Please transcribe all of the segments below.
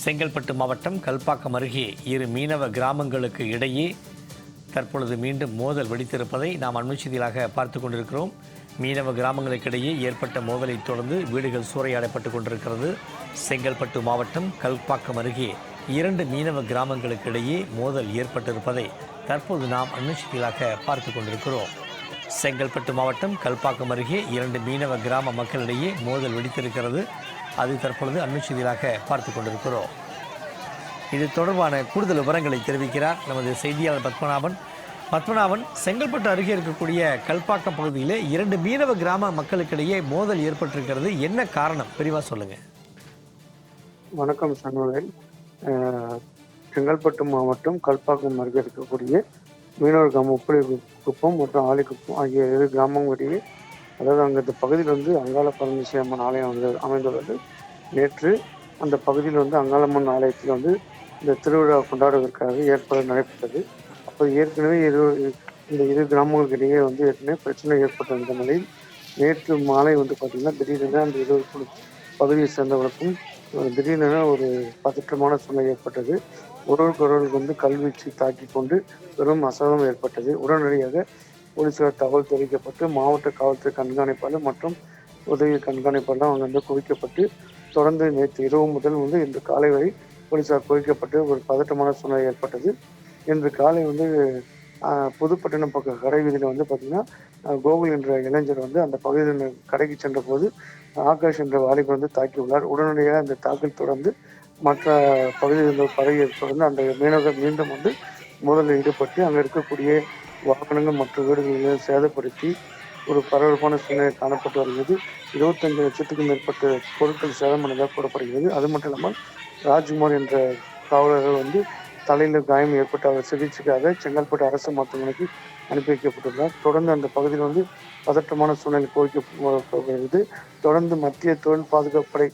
செங்கல்பட்டு மாவட்டம் கல்பாக்கம் அருகே இரு மீனவ கிராமங்களுக்கு இடையே தற்பொழுது மீண்டும் மோதல் வெடித்திருப்பதை நாம் அண்மைச்செய்தியாக பார்த்து கொண்டிருக்கிறோம். மீனவ கிராமங்களுக்கிடையே ஏற்பட்ட மோதலைத் தொடர்ந்து வீடுகள் சூறையாடப்பட்டு கொண்டிருக்கிறது. செங்கல்பட்டு மாவட்டம் கல்பாக்கம் அருகே இரண்டு மீனவ கிராமங்களுக்கு இடையே மோதல் ஏற்பட்டிருப்பதை தற்போது நாம் அண்மைச்செய்தியாக பார்த்து கொண்டிருக்கிறோம். செங்கல்பட்டு மாவட்டம் கல்பாக்கம் அருகே இரண்டு மீனவ கிராம மக்களிடையே மோதல் வெடித்திருக்கிறது. அது தற்பொழுது அண்மைச்செய்தியாக பார்த்து கொண்டிருக்கிறோம். இது தொடர்பான கூடுதல் விவரங்களை தெரிவிக்கிறார் நமது செய்தியாளர் பத்மநாபன். செங்கல்பட்டு அருகே இருக்கக்கூடிய கல்பாக்கம் பகுதியில் இரண்டு மீனவ கிராம மக்களுக்கிடையே மோதல் ஏற்பட்டிருக்கிறது. என்ன காரணம், விரிவாக சொல்லுங்க. வணக்கம் சண்முகவேல். செங்கல்பட்டு மாவட்டம் கல்பாக்கம் அருகே இருக்கக்கூடிய மீனவர் கிராமம் உப்பளிக்குப்பம் மற்றும் ஆலிக்குப்பம் ஆகிய இரு கிராமங்களிடையே, அதாவது அங்கே இந்த பகுதியில் அங்காள பரமேஸ்வரி அம்மன் ஆலயம் அமைந்துள்ளது. நேற்று அந்த பகுதியில் அங்காளம்மன் ஆலயத்தில் இந்த திருவிழா கொண்டாடுவதற்காக ஏற்பாடு நடைபெற்றது. அப்போ ஏற்கனவே இந்த இரு கிராமங்களுக்கிடையே ஏற்கனவே பிரச்சனை ஏற்பட்டிருந்த நிலையில் நேற்று மாலை பார்த்தீங்கன்னா திடீரென அந்த இரு பகுதியை சேர்ந்தவர்களுக்கும் திடீரென ஒரு பதற்றமான சூழ்நிலை ஏற்பட்டது. ஒருவருக்கு கல்வீச்சு தாக்கி கொண்டு பெரும் அசதம் ஏற்பட்டது. உடனடியாக போலீசார் தகவல் தெரிவிக்கப்பட்டு மாவட்ட காவல்துறை கண்காணிப்பாளர் மற்றும் உதவி கண்காணிப்பாளர் அவங்க குவிக்கப்பட்டு தொடர்ந்து நேற்று இரவு முதல் இன்று காலை வரை போலீசார் குவிக்கப்பட்டு ஒரு பதட்டமான சூழ்நிலை ஏற்பட்டது. இன்று காலை புதுப்பட்டினம் பக்க கடை வீதியில் பார்த்தீங்கன்னா கோகுல் என்ற இளைஞர் அந்த பகுதியில் கடைக்கு சென்ற போது ஆகாஷ் என்ற வாலிபர் தாக்கியுள்ளார். உடனடியாக அந்த தாக்கல் தொடர்ந்து மற்ற பகுதிகளில் பரவிய தொடர்ந்து அந்த மீனவர்கள் மீண்டும் மோதலில் ஈடுபட்டு அங்கே இருக்கக்கூடிய வாகனங்கள் மற்றும் வீடுகளில் சேதப்படுத்தி ஒரு பரபரப்பான சூழ்நிலை காணப்பட்டு வருகிறது. 25 லட்சத்துக்கும் மேற்பட்ட பொருட்கள் சேதமடைந்ததாக கூறப்படுகிறது. அது மட்டும் இல்லாமல் ராஜ்குமார் என்ற காவலர்கள் தலையில் காயம் ஏற்பட்டு அவர் சிகிச்சைக்காக செங்கல்பட்டு அரசு மருத்துவமனைக்கு அனுப்பி வைக்கப்பட்டுள்ளார். தொடர்ந்து அந்த பகுதியில் பதற்றமான சூழ்நிலை கோரிக்கப்படுகிறது. தொடர்ந்து மத்திய தொழில் பாதுகாப்பு படை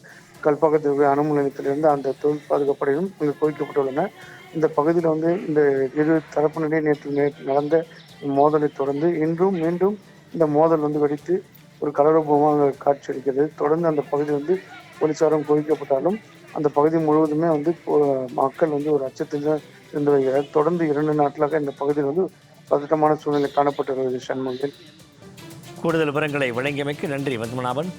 கல்பாக்கத்தில் அணுமின் நிலையத்திலிருந்து அந்த தொழில் பாதுகாப்பு படையும் இங்கு குவிக்கப்பட்டுள்ளன. இந்த பகுதியில் இந்த இரு தரப்பினரே நேற்று நடந்த மோதலை தொடர்ந்து இன்றும் மீண்டும் இந்த மோதல் வெடித்து ஒரு கலவரமாக காட்சியளிக்கிறது. தொடர்ந்து அந்த பகுதி போலீசாரும் குவிக்கப்பட்டாலும் அந்த பகுதி முழுவதுமே மக்கள் ஒரு அச்சத்தில் இருந்து வருகிறார். தொடர்ந்து 2 நாட்களாக இந்த பகுதியில் பதட்டமான சூழ்நிலை காணப்பட்டு வருகிறது. சண்முகன், கூடுதல் விவரங்களை வழங்கியமைக்கு நன்றி பத்மநாபன்.